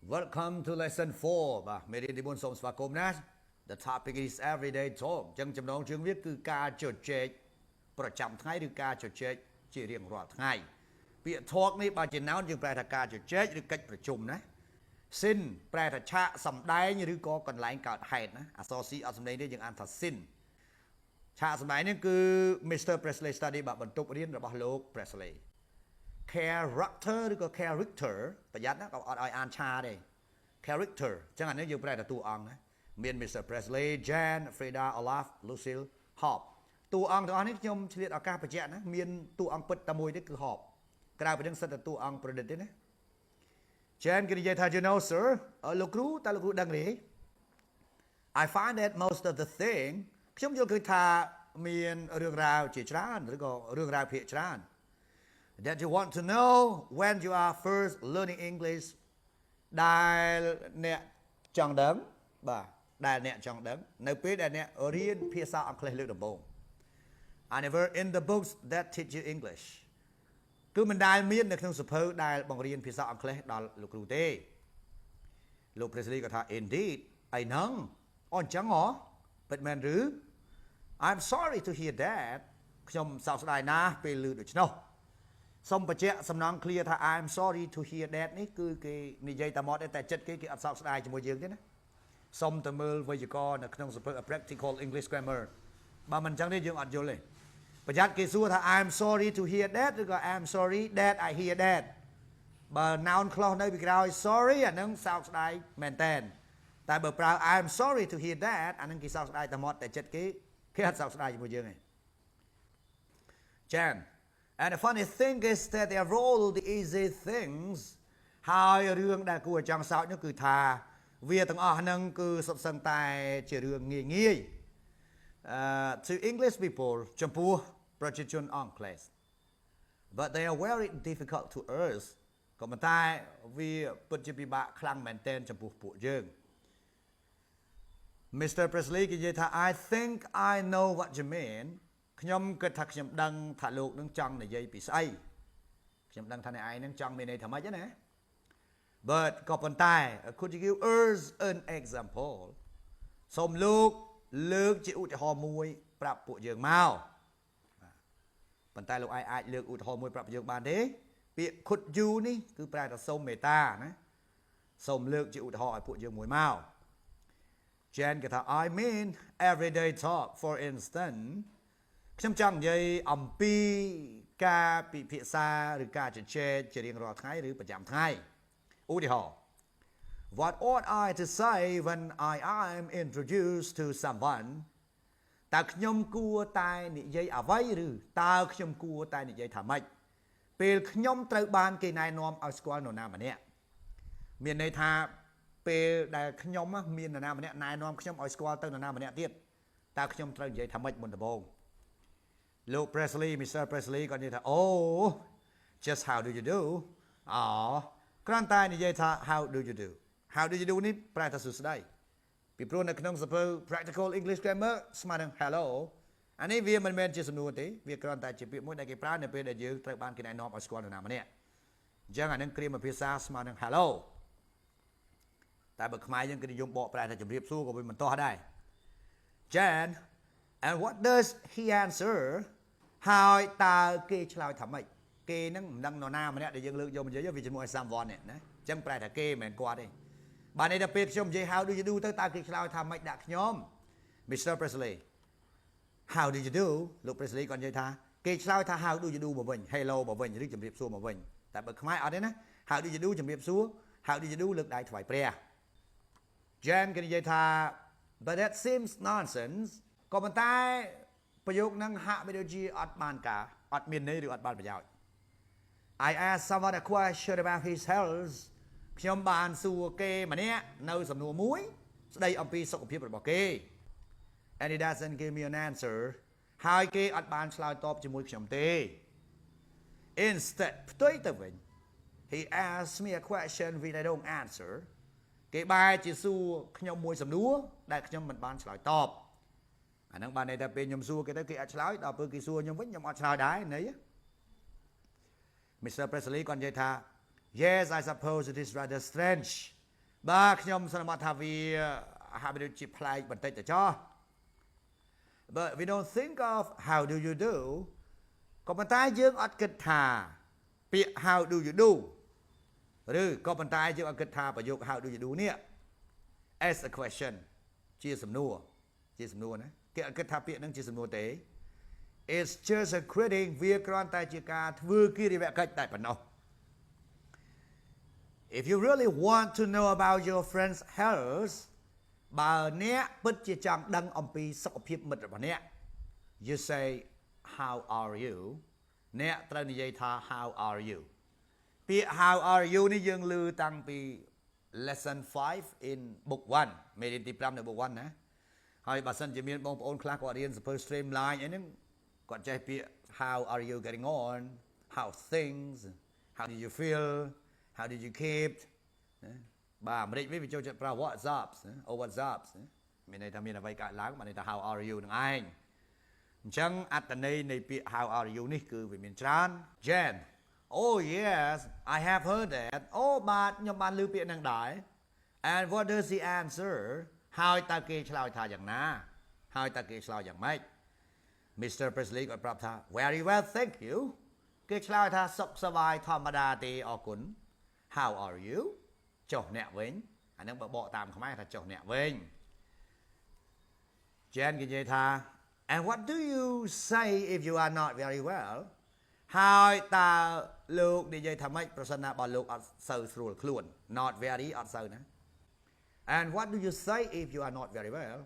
Welcome to lesson 4 បាទមេរៀនទី4សូមស្វាគមន៍ណា The topic is everyday talk ចឹងចំណងជើងវាគឺការជជែកប្រចាំថ្ងៃឬការជជែកជារៀងរាល់ថ្ងៃពាក្យ talk នេះបើជា noun យើងប្រែថាការជជែកឬកិច្ចប្រជុំណា sin ប្រែថាឆាកសម្ដែងឬក៏កន្លែងកើតហេតុណាអក្សរ C អត់សម្ដែងទេយើងអានថា sin ឆាកសម្ដែងនេះគឺ Mr. Presley study បាទបន្ទប់រៀនរបស់លោក Presley character ឬក៏ character ប្រយ័ត្នណាក៏អត់ឲ្យអានឆាទេ character ចឹងអានេះយើងប្រែថាតួអង្គណាមាន Mr. Presley Jan Frida Olaf Lucille Hop តួអង្គទាំងអស់នេះខ្ញុំឆ្លៀតឱកាសបញ្ជាក់ណាមានតួអង្គពិតតែមួយទេគឺ Hop ក្រៅពីនេះសិតតែតួអង្គប្រឌិតទេណា Jan គេនិយាយថា you know sir លោកគ្រូតើលោកគ្រូដឹងទេ I find that most of the thing ខ្ញុំយល់ឃើញថាមានរឿងរ៉ាវជាច្រើនឬក៏រឿងរ៉ាវភាគច្រើន that you want to know when you are first learning English ដែលអ្នកចង់ដឹងបាទដែលអ្នកចង់ដឹងនៅពេលដែលអ្នករៀនភាសាអង់គ្លេសលើកដំបូង I never in the books that teach you English គឺមិនដែលមាននៅក្នុងសៀវភៅដែលបង្រៀនភាសាអង់គ្លេសដល់លោកគ្រូទេលោក Presley ក៏ថា indeed អីហ្នឹងអញ្ចឹងហ៎ពិតមែនឬ I'm sorry to hear that ខ្ញុំសោកស្ដាយណាស់ពេលឮដូច្នោះសូមបញ្ជាក់សំណង clear ថា I'm sorry to hear that នេះគឺគេនិយាយតែមកតែចិត្តគេអត់សោកស្ដាយជាមួយយើងទេណាសូមទៅមើលវេយ្យាករណ៍នៅក្នុងសៀវភៅ Practical English Grammar បើមិនអញ្ចឹងទេយើងអត់យល់ទេប្រយ័ត្នគេសួរថា I'm sorry to hear that ឬក៏ I'm sorry that I hear that បើ noun clause នៅពីក្រោយ sorry អានឹងសោកស្ដាយមែនតើតែបើប្រើ I'm sorry to hear that អានឹងគេសោកស្ដាយតែមកតែចិត្តគេអត់សោកស្ដាយជាមួយយើងទេ Jan And the funny thing is that they are all the easy things ហើយរឿងដែលគួរចង់សោកនោះគឺថាវាទាំងអស់ហ្នឹងគឺសុទ្ធសឹងតែជារឿងងាយ to English people ចំពោះប្រជាជនអង់គ្លេស but they are very difficult to us ក៏ប៉ុន្តែវាពិតជាពិបាកខ្លាំងមែនទែនចំពោះពួកយើង Mr. Presley គេនិយាយថា I think I know what you mean ខ្ញុំគិតថាខ្ញុំដឹងថាលោកនឹងចង់និយាយពីស្អីខ្ញុំដឹងថាអ្នកឯងនឹងចង់មានន័យថាម៉េចណា But ក៏ប៉ុន្តែ could you give us an example សូមលោកលើកជាឧទាហរណ៍មួយប្រាប់ពួកយើងមកប៉ុន្តែលោកឯងអាចលើកឧទាហរណ៍មួយប្រាប់យើងបានទេពាក្យ could you នេះគឺប្រែថាសូមមេត្តាណាសូមលើកជាឧទាហរណ៍ឲ្យពួកយើងមួយមក Jan គេថា I mean everyday talk for instance ខ្ញុំចង់និយាយអំពីការពិភាក្សាឬការជជែកជារៀងរាល់ថ្ងៃឬប្រចាំថ្ងៃឧទាហរណ៍ What ought I to say when I am introduced to someone តើខ្ញុំគួរតែនិយាយអ្វីឬតើខ្ញុំគួរតែនិយាយថាម៉េចពេលខ្ញុំត្រូវបានគេណែនាំឲ្យស្គាល់នរណាម្នាក់មានន័យថាពេលដែលខ្ញុំមាននរណាម្នាក់ណែនាំខ្ញុំឲ្យស្គាល់ទៅនរណាម្នាក់ទៀតតើខ្ញុំត្រូវនិយាយថាម៉េចមុនដំបូងលោក Presley Mr. Presley ក៏និយាយថា Oh just how do you do គ្រាន់តែនិយាយថា how do you do how do you do នេះប្រែថាសួស្ដីពីព្រោះនៅក្នុងសៀវភៅ Practical English Grammar ស្មើនឹង hello អានេះវាមិនមែនជាសំណួរទេវាគ្រាន់តែជាពាក្យមួយដែលគេប្រើនៅពេលដែលយើងត្រូវបានគេណែនាំឲ្យស្គាល់នរណាម្នាក់អញ្ចឹងអានឹងគ្រាមភាសាស្មើនឹង hello តែបើខ្មែរយើងគេនិយមបកប្រែថាជម្រាបសួរក៏វាមិនទាស់ដែរ Jan and what does he answer ហើយតើគេឆ្លើយថាម៉េចគេនឹងមិនដឹងនរណាម្នាក់ដែលយើងលើកយកមកនិយាយវាជាមួយ someone នេះណាអញ្ចឹងប្រែថាគេមិនមែនគាត់ទេបាទនេះដល់ពេលខ្ញុំនិយាយ how do you do ទៅតើគេឆ្លើយថាម៉េចដាក់ខ្ញុំ Mr. Presley how do you do លោក Presley គាត់និយាយថាគេឆ្លើយថា how do you do មកវិញ hello មកវិញឬជម្រាបសួរមកវិញតែបើខ្មែរអត់ទេណា how do you do ជម្រាបសួរ how do you do លើកដៃថ្វាយព្រះ Jan គេនិយាយថា but that seems nonsense ក៏ប៉ុន្តែប្រយោគនឹងហាក់បីដូចជាអត់បានការអត់មានន័យឬអត់បានប្រយោជន៍ I asked someone a question about his health ខ្ញុំបានសួរគេម្នាក់នៅសំណួរមួយស្ដីអំពីសុខភាពរបស់គេ and he doesn't give me an answer ហើយគេអត់បានឆ្លើយតបជាមួយខ្ញុំទេ instead ផ្ទុយទៅវិញ he asked me a question which I don't answer គេបែរជាសួរខ្ញុំមួយសំណួរដែលខ្ញុំមិនបានឆ្លើយតបអាហ្នឹងបានន័យថាពេលខ្ញុំសួរគេទៅគេអត់ឆ្លើយដល់ពេលគេសួរខ្ញុំវិញខ្ញុំអត់ឆ្លើយដែរន័យ Mr. Presley គាត់និយាយថា Yes I suppose it is rather strange បាទខ្ញុំសន្មតថាវាហាក់បីដូចជាប្លែកបន្តិចទៅចោះ but we don't think of how do you do ក៏ប៉ុន្តែយើងអត់គិតថាពាក្យ how do you do ឬក៏ប៉ុន្តែយើងអត់គិតថាប្រយោគ how do you do នេះ as a question ជាសំណួរណាគេអត់គិតថាពាក្យហ្នឹងជាសំណួរទេ it's just a greeting វាគ្រាន់តែជាការធ្វើគិរិយាកិច្ចតែប៉ុណ្ណោះ if you really want to know about your friend's health បើអ្នកពិតជាចង់ដឹងអំពីសុខភាពមិត្តរបស់អ្នក you say how are you អ្នកត្រូវនិយាយថា how are you ពាក្យ how are you នេះយើងឮតាំងពី lesson 5 in book 1 មេរៀនទី5នៅ book 1 ណាហើយបើសិនជាមានបងប្អូនខ្លះគាត់រៀន super streamline អីហ្នឹងគាត់ចេះពាក្យ how are you getting on how things how did you feel how did you keep បាទអាមេរិកវាចូលចិត្តប្រើ what's up what's up មានន័យថាមានអ្វីកើតឡើងបានន័យថា how are you នឹងឯងអញ្ចឹងអត្ថន័យនៃពាក្យ how are you នេះគឺវាមានច្រើន Jen oh yes I have heard that អូបាទខ្ញុំបានឮពាក្យហ្នឹងដែរ and what does he answer ហើយតើគេឆ្លើយថាយ៉ាងណាហើយតើគេឆ្លើយយ៉ាងម៉េច Mr. Presley គាត់ប្រាប់ថា very well thank you គេឆ្លើយថាសុខសប្បាយធម្មតាទេអរគុណ how are you ចុះអ្នកវិញអាហ្នឹងបើបកតាមខ្មែរថាចុះអ្នកវិញ Jen គេនិយាយថា and what do you say if you are not very well ហើយតើលោកនិយាយថាម៉េចប្រសិនណាបើលោកអត់សូវស្រួលខ្លួន not very អត់សូវណា and what do you say if you are not very well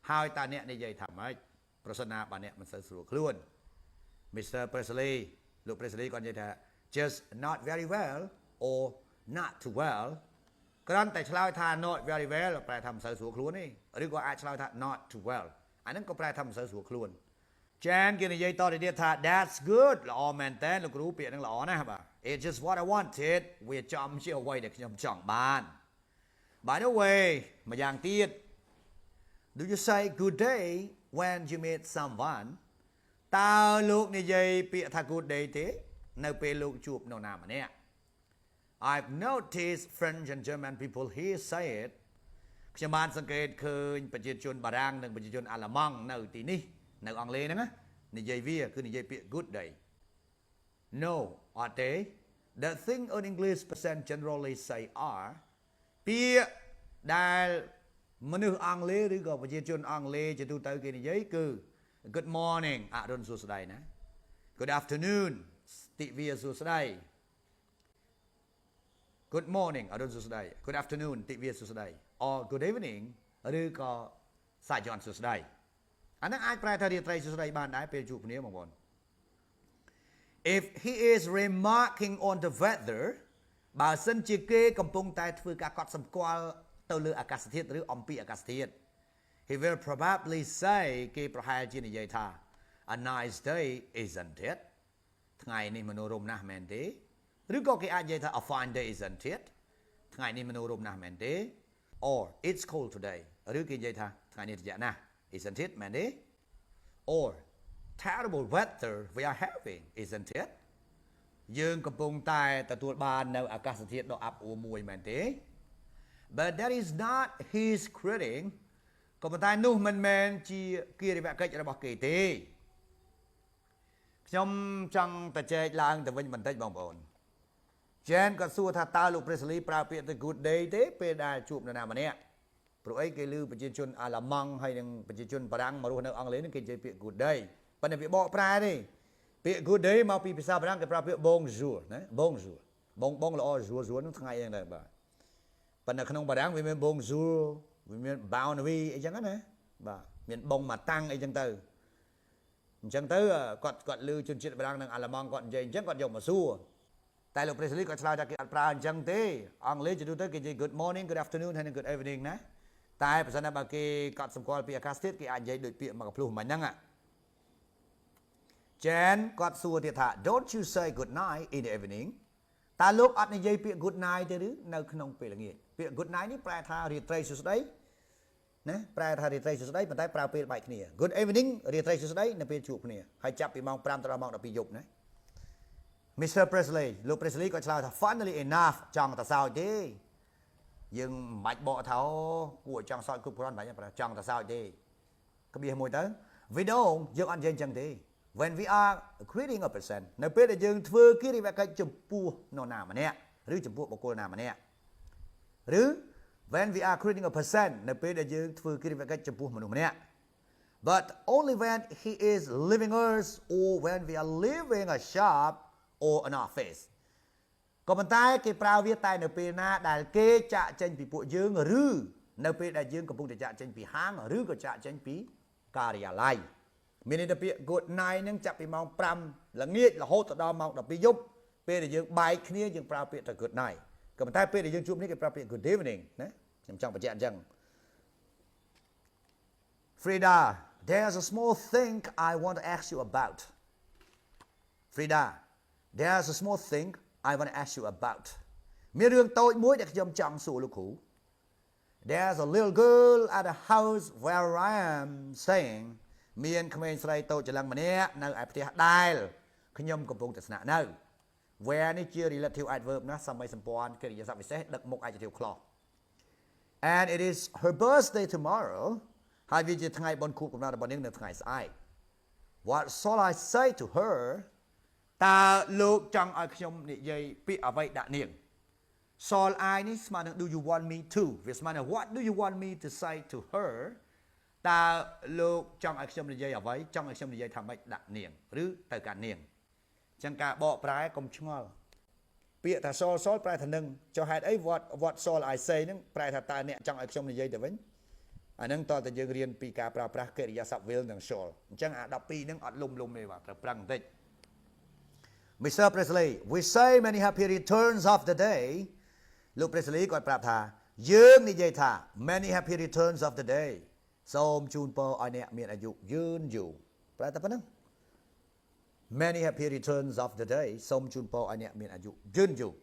ហើយតើអ្នកនិយាយថាម៉េចប្រសិនណាបើអ្នកមិនសូវស្រួលខ្លួន Mr. Presley លោក Presley គាត់និយាយថា just not very well or not too well គ្រាន់តែឆ្លើយថា not very well ប្រែថាមិនសូវស្រួលខ្លួនទេឬក៏អាចឆ្លើយថា not too well អាហ្នឹងក៏ប្រែថាមិនសូវស្រួលខ្លួន Jan គេនិយាយតទៅទៀតថា that's good ល្អមែនតើលោកគ្រូពាក្យហ្នឹងល្អណាស់បាទ it's just what I wanted វាចំជាអ្វីដែលខ្ញុំចង់បាន by the way ម្យ៉ាងទៀត do you say good day when you meet someone តើលោកនិយាយពាក្យថា good day ទេនៅពេលលោកជួបនរណាម្នាក់ I've noticed French and German people here say it ខ្ញុំបានសង្កេតឃើញប្រជាជនបារាំងនិងប្រជាជនអាល្លឺម៉ង់នៅទីនេះនៅអង់គ្លេសហ្នឹងនិយាយវាគឺនិយាយពាក្យ good day no អត់ទេ the thing in English percent generally say are ពាក្យដែលមនុស្សអង់គ្លេសឬក៏ប្រជាជនអង់គ្លេសជាទូទៅគេនិយាយគឺ good morning អរុនសួស្តីណា good afternoon ទិវាសួស្តី good morning អរុនសួស្តី good afternoon ទិវាសួស្តី or good evening ឬក៏សាយ័ន្តសួស្តីអាហ្នឹងអាចប្រែថារាត្រីសួស្តីបានដែរពេលជួបគ្នាបងប្អូន if he is remarking on the weather បើសិនជាគេកំពុងតែធ្វើការកត់សម្គាល់ទៅលើអាកាសធាតុឬអំពីអាកាសធាតុ he will probably say គេប្រហែលជានិយាយថា a nice day isn't it ថ្ងៃនេះមនោរម្យណាស់មែនទេឬក៏គេអាចនិយាយថា a fine day isn't it ថ្ងៃនេះមនោរម្យណាស់មែនទេ or it's cold today ឬគេនិយាយថាថ្ងៃនេះត្រជាក់ណាស់ isn't it មែនទេ or terrible weather we are having isn't it យើងកំពុងតែទទួលបាននៅអាកាសធាតុដ៏អាប់អួរមួយមែនទេ but that is not his greeting ក៏ប៉ុន្តែនោះមិនមែនជាគិរិយាកិច្ចរបស់គេទេខ្ញុំចង់ទៅចែកឡើងទៅវិញបន្តិចបងប្អូន Jen ក៏សួរថាតើលោក Presley ប្រើពាក្យទៅ good day ទេពេលដែលជួបនរណាម្នាក់ព្រោះអីគេឮប្រជាជនអាល្លឺម៉ង់ហើយនិងប្រជាជនបារាំងមករស់នៅអង់គ្លេសហ្នឹងគេនិយាយពាក្យ good day ប៉ុន្តែវាបកប្រែទេពាក្យ good day មកពីភាសាបារាំងគេប្រើពាក្យ bonjour ណា bonjour បងល្អ jour ហ្នឹងថ្ងៃហ្នឹងដែរបាទប៉ុន្តែក្នុងបារាំងវាមាន bonjour វាមាន bonne nuit អីចឹងណាបាទមានបងមកតាំងអីចឹងទៅអញ្ចឹងទៅគាត់ឮជនជាតិបារាំងនិងអាល្លឺម៉ង់គាត់និយាយអញ្ចឹងគាត់យកមកសួរតែលោក Presley គាត់ឆ្លើយថាគេអត់ប្រើអញ្ចឹងទេអង់គ្លេសជាទូទៅគេនិយាយ good morning good afternoon ហើយនិង good evening ណាតែបើសិនណាបើគេកត់សម្គាល់ពីអាកាសធាតុគេអាចនិយាយដូចពាក្យមកកំភ្លុះមិញហ្នឹងJen គាត់សួរទៀតថា don't you say good night in the evening តើលោកអត់និយាយពាក្យ good night ទេឬនៅក្នុងពេលល្ងាចពាក្យ good night នេះប្រែថារាត្រីសួស្តីណាប្រែថារាត្រីសួស្តីប៉ុន្តែប្រើពេលបែកគ្នា good evening រាត្រីសួស្តីនៅពេលជួបគ្នាហើយចាប់ពីម៉ោង5ដល់ម៉ោង12យប់ណា Mr. Presley លោក Presley ក៏ឆ្លើយថា funnily enough ចង់តែសើចទេ dương mạch bộ tháo của trong soi cục con phải trong là sao đi có biết mùi tới vì đâu dương ăn dân chẳng thế when we are creating a person nếu biết là dương thưa kia đi về cái chụp pu nó nào mà nè rứ chụp pu một cô nào mà nè rứ when we are creating a person nếu biết là dương thưa kia đi về cái chụp pu mà nè but only when he is living us or when we are living a shop or an office còn bàn tay cái prao viết tay nơi bên na đại kê chạ trên bị bộ dương ở rư nơi bên đại dương có bung để chạ trên bị hang ở rư có chạ trên bị cà ria lai mình đây bị gột này nhưng chạ bị mong pram là nghiệt là hốt đó mong là bị giúp bên đại dương bài kia dương prao bị là gột này còn bàn tay bên đại dương chụp cái prao bị good evening đấy trong bài chạ chẳng Frida there's a small thing I want to ask you about Frida there's a small thing I want to ask you about. Miếng đường tôi muối để chồng chọn sủ lục hủ. There's a little girl at the house where I am staying. Miền không nên say tôi chỉ lần mà nè, nơi ai phải đài, khi nhom cầm bông thật nặng nơi. Where này chưa relative adverb nó, xong mấy xong pon, cái gì sao phải xét đặt một ai chỉ theo clause. And it is her birthday tomorrow. Hai vị chỉ ngày bon khu cũng là bon những ngày ngày sai. What shall I say to her? Ta lúc trong ai không để dây bị ở vậy đã niệm. Shall I ní mà do you want me to? Việc mà what do you want me to say to her? Ta lúc trong ai không để dây ở vậy, trong ai không để dây thầm vậy đã niệm, rứ từ cả niệm. Chẳng cả bỏ trái công chngol. Bịa ta shall trái thành nâng cho hai ấy what shall I say nâng trái ta ta niệm trong ai không để dây được vậy. Nâng to ta dương riêng pi cả pra kể ra sắp vil nâng shall. Chẳng đọc pi nâng ọt lum này vào prang tích. Mr. Presley, we say many happy returns of the day. Lúc Presley cònប្រាប់ថាយើងនិយាយថា many happy returns of the day សូមជូនពរឲ្យអ្នកមានអាយុយឺនយូរប្រាប់តែប៉ុណ្ណឹង many happy returns of the day សូមជូនពរឲ្យអ្នកមានអាយុយឺនយូរ